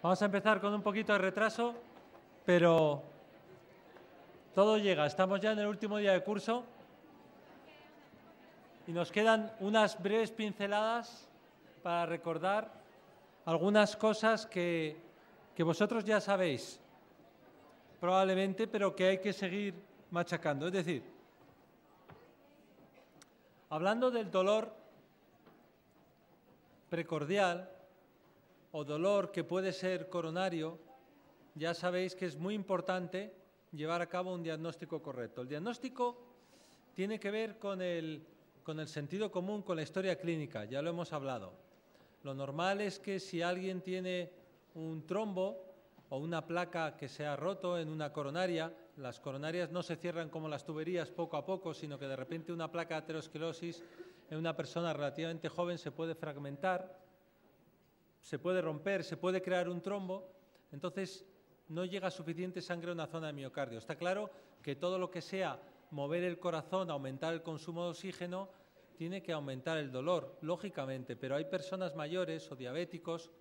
Vamos a empezar con un poquito de retraso, pero todo llega. Estamos ya en el último día de curso y nos quedan unas breves pinceladas para recordar algunas cosas que vosotros ya sabéis, probablemente, pero que hay que seguir machacando. Es decir, hablando del dolor precordial o dolor que puede ser coronario, ya sabéis que es muy importante llevar a cabo un diagnóstico correcto. El diagnóstico tiene que ver con el sentido común, con la historia clínica, ya lo hemos hablado. Lo normal es que si alguien tiene un trombo o una placa que se ha roto en una coronaria, las coronarias no se cierran como las tuberías poco a poco, sino que de repente una placa de aterosclerosis en una persona relativamente joven se puede fragmentar, se puede romper, se puede crear un trombo, entonces no llega suficiente sangre a una zona de miocardio. Está claro que todo lo que sea mover el corazón, aumentar el consumo de oxígeno, tiene que aumentar el dolor, lógicamente, pero hay personas mayores o diabéticos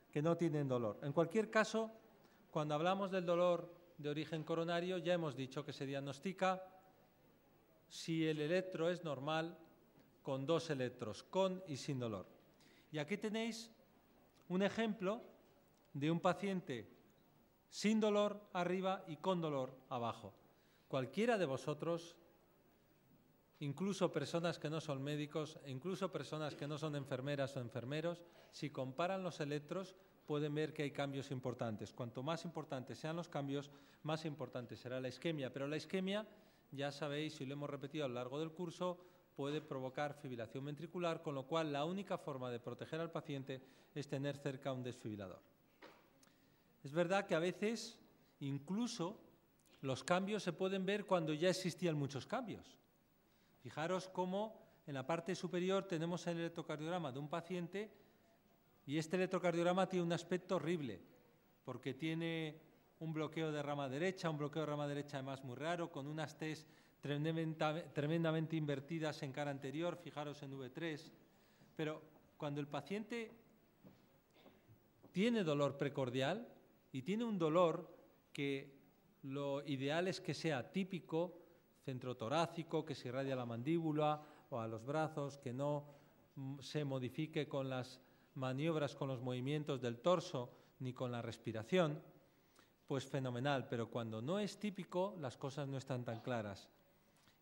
que no tienen dolor. En cualquier caso, cuando hablamos del dolor de origen coronario, ya hemos dicho que se diagnostica si el electro es normal, con 2 electros, con y sin dolor. Y aquí tenéis un ejemplo de un paciente sin dolor arriba y con dolor abajo. Cualquiera de vosotros, incluso personas que no son médicos, incluso personas que no son enfermeras o enfermeros, si comparan los electros pueden ver que hay cambios importantes. Cuanto más importantes sean los cambios, más importante será la isquemia. Pero la isquemia, ya sabéis, y lo hemos repetido a lo largo del curso, puede provocar fibrilación ventricular, con lo cual la única forma de proteger al paciente es tener cerca un desfibrilador. Es verdad que a veces incluso los cambios se pueden ver cuando ya existían muchos cambios. Fijaros cómo en la parte superior tenemos el electrocardiograma de un paciente y este electrocardiograma tiene un aspecto horrible porque tiene un bloqueo de rama derecha, además muy raro, con unas T's tremendamente invertidas en cara anterior, fijaros en V3. Pero cuando el paciente tiene dolor precordial y tiene un dolor que lo ideal es que sea típico, centrotorácico, que se irradia a la mandíbula o a los brazos, que no se modifique con las maniobras, con los movimientos del torso ni con la respiración, pues fenomenal. Pero cuando no es típico, las cosas no están tan claras.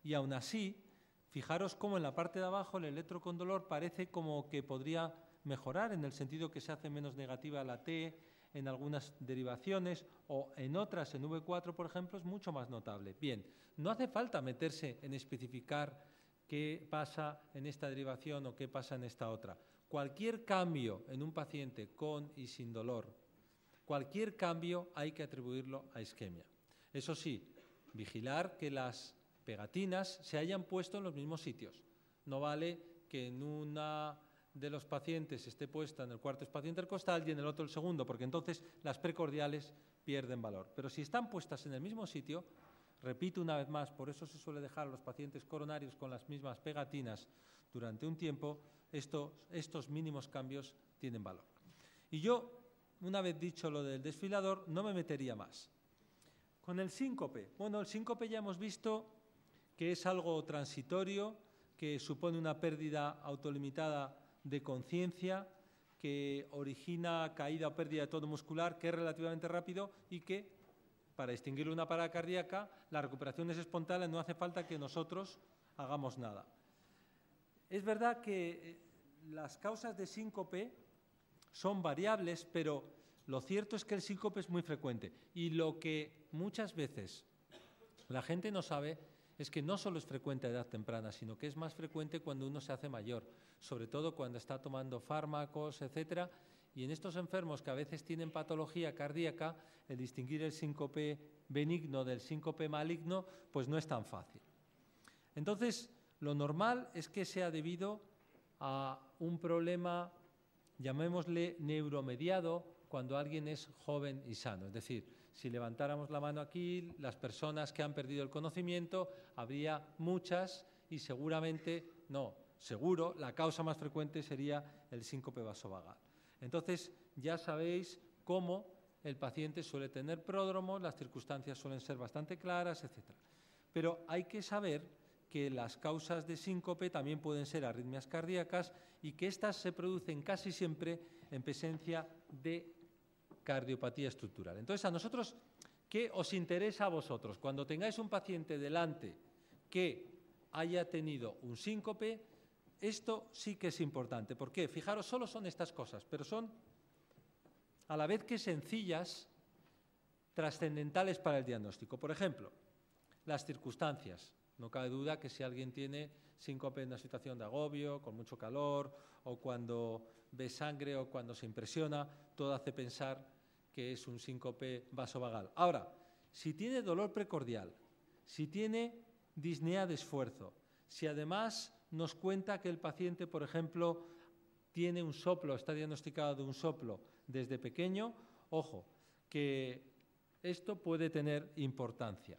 Y aún así, fijaros cómo en la parte de abajo el electro con dolor parece como que podría mejorar, en el sentido que se hace menos negativa la T en algunas derivaciones, o en otras, en V4, por ejemplo, es mucho más notable. Bien, no hace falta meterse en especificar qué pasa en esta derivación o qué pasa en esta otra. Cualquier cambio en un paciente con y sin dolor, cualquier cambio hay que atribuirlo a isquemia. Eso sí, vigilar que las pegatinas se hayan puesto en los mismos sitios. No vale que en una de los pacientes esté puesta en el cuarto espacio intercostal y en el otro el segundo, porque entonces las precordiales pierden valor. Pero si están puestas en el mismo sitio, repito una vez más, por eso se suele dejar a los pacientes coronarios con las mismas pegatinas durante un tiempo, estos mínimos cambios tienen valor. Y yo, una vez dicho lo del desfibrilador, no me metería más. Con el síncope. Bueno, el síncope ya hemos visto que es algo transitorio, que supone una pérdida autolimitada de conciencia, que origina caída o pérdida de tono muscular, que es relativamente rápido y que, para distinguirlo de una parada cardíaca, la recuperación es espontánea, no hace falta que nosotros hagamos nada. Es verdad que las causas de síncope son variables, pero lo cierto es que el síncope es muy frecuente. Y lo que muchas veces la gente no sabe es que no solo es frecuente a edad temprana, sino que es más frecuente cuando uno se hace mayor, sobre todo cuando está tomando fármacos, etcétera. Y en estos enfermos que a veces tienen patología cardíaca, el distinguir el síncope benigno del síncope maligno, pues no es tan fácil. Entonces, lo normal es que sea debido a un problema, llamémosle neuromediado, cuando alguien es joven y sano. Es decir, si levantáramos la mano aquí, las personas que han perdido el conocimiento, habría muchas y seguramente, no, seguro, la causa más frecuente sería el síncope vasovagal. Entonces, ya sabéis cómo el paciente suele tener pródromos, las circunstancias suelen ser bastante claras, etc. Pero hay que saber que las causas de síncope también pueden ser arritmias cardíacas y que estas se producen casi siempre en presencia de cardiopatía estructural. Entonces, a nosotros, ¿qué os interesa a vosotros? Cuando tengáis un paciente delante que haya tenido un síncope, esto sí que es importante. ¿Por qué? Fijaros, solo son estas cosas, pero son a la vez que sencillas, trascendentales para el diagnóstico. Por ejemplo, las circunstancias. No cabe duda que si alguien tiene síncope en una situación de agobio, con mucho calor, o cuando ve sangre o cuando se impresiona, todo hace pensar que es un síncope vasovagal. Ahora, si tiene dolor precordial, si tiene disnea de esfuerzo, si además nos cuenta que el paciente, por ejemplo, tiene un soplo, está diagnosticado de un soplo desde pequeño, ojo, que esto puede tener importancia.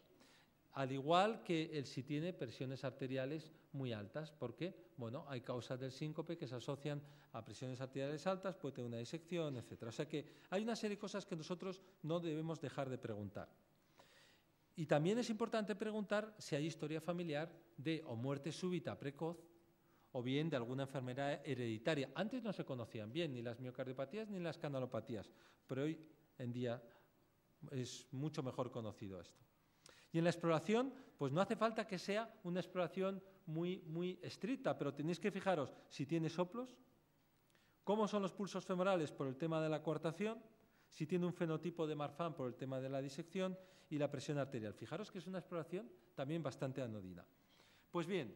Al igual que si tiene presiones arteriales muy altas, porque bueno, hay causas del síncope que se asocian a presiones arteriales altas, puede tener una disección, etc. O sea que hay una serie de cosas que nosotros no debemos dejar de preguntar. Y también es importante preguntar si hay historia familiar de o muerte súbita precoz o bien de alguna enfermedad hereditaria. Antes no se conocían bien ni las miocardiopatías ni las canalopatías, pero hoy en día es mucho mejor conocido esto. Y en la exploración, pues no hace falta que sea una exploración muy estricta, pero tenéis que fijaros si tiene soplos, cómo son los pulsos femorales por el tema de la coartación, si tiene un fenotipo de Marfan por el tema de la disección y la presión arterial. Fijaros que es una exploración también bastante anodina. Pues bien,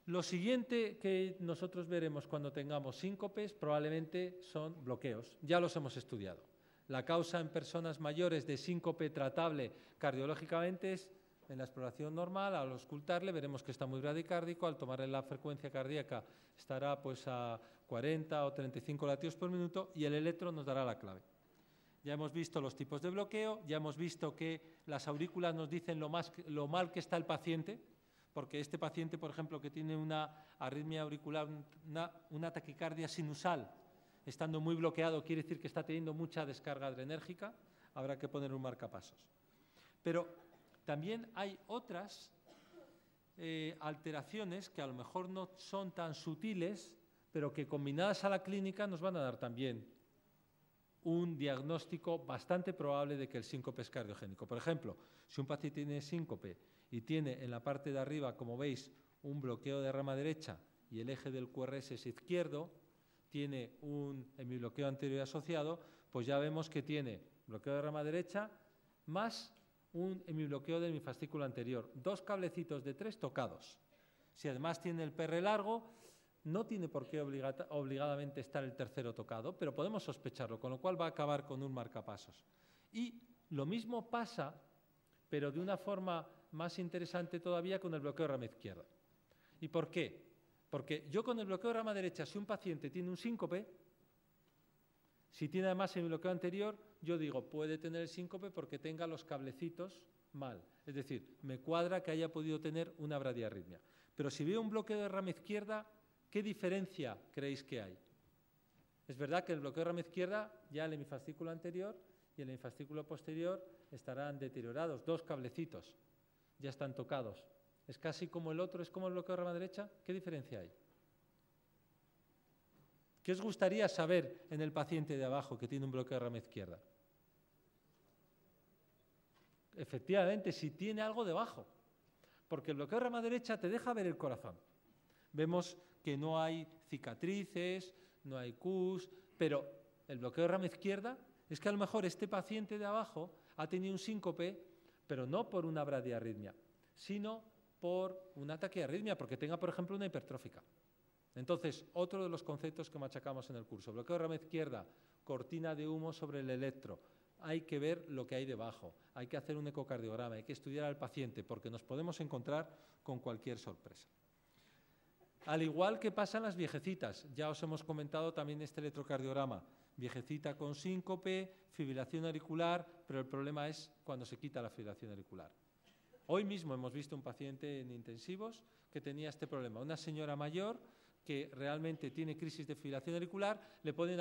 lo siguiente que nosotros veremos cuando tengamos síncopes probablemente son bloqueos. Ya los hemos estudiado. La causa en personas mayores de síncope tratable cardiológicamente es en la exploración normal, al auscultarle veremos que está muy bradicárdico, al tomarle la frecuencia cardíaca estará pues a 40 o 35 latidos por minuto y el electro nos dará la clave. Ya hemos visto los tipos de bloqueo, ya hemos visto que las aurículas nos dicen lo mal que está el paciente, porque este paciente, por ejemplo, que tiene una arritmia auricular, una taquicardia sinusal, estando muy bloqueado, quiere decir que está teniendo mucha descarga adrenérgica, habrá que poner un marcapasos. Pero también hay otras alteraciones que a lo mejor no son tan sutiles, pero que combinadas a la clínica nos van a dar también un diagnóstico bastante probable de que el síncope es cardiogénico. Por ejemplo, si un paciente tiene síncope y tiene en la parte de arriba, como veis, un bloqueo de rama derecha y el eje del QRS es izquierdo, tiene un hemibloqueo anterior asociado, pues ya vemos que tiene bloqueo de rama derecha más un hemibloqueo del hemifascículo anterior. 2 cablecitos de 3 tocados. Si además tiene el PR largo, no tiene por qué obligadamente estar el tercero tocado, pero podemos sospecharlo, con lo cual va a acabar con un marcapasos. Y lo mismo pasa, pero de una forma más interesante todavía, con el bloqueo de rama izquierda. ¿Y por qué? Porque yo con el bloqueo de rama derecha, si un paciente tiene un síncope, si tiene además el bloqueo anterior, yo digo, puede tener el síncope porque tenga los cablecitos mal. Es decir, me cuadra que haya podido tener una bradiarritmia. Pero si veo un bloqueo de rama izquierda, ¿qué diferencia creéis que hay? Es verdad que el bloqueo de rama izquierda, ya el hemifascículo anterior y el hemifascículo posterior estarán deteriorados, 2 cablecitos ya están tocados. Es casi como el otro, es como el bloqueo de rama derecha. ¿Qué diferencia hay? ¿Qué os gustaría saber en el paciente de abajo que tiene un bloqueo de rama izquierda? Efectivamente, si tiene algo debajo, porque el bloqueo de rama derecha te deja ver el corazón. Vemos que no hay cicatrices, no hay CUS, pero el bloqueo de rama izquierda es que a lo mejor este paciente de abajo ha tenido un síncope, pero no por una bradiarritmia, sino por una taquiarritmia, porque tenga, por ejemplo, una hipertrófica. Entonces, otro de los conceptos que machacamos en el curso, bloqueo de rama izquierda, cortina de humo sobre el electro. Hay que ver lo que hay debajo, hay que hacer un ecocardiograma, hay que estudiar al paciente, porque nos podemos encontrar con cualquier sorpresa. Al igual que pasan las viejecitas, ya os hemos comentado también este electrocardiograma, viejecita con síncope, fibrilación auricular, pero el problema es cuando se quita la fibrilación auricular. Hoy mismo hemos visto un paciente en intensivos que tenía este problema, una señora mayor que realmente tiene crisis de fibrilación auricular, le ponen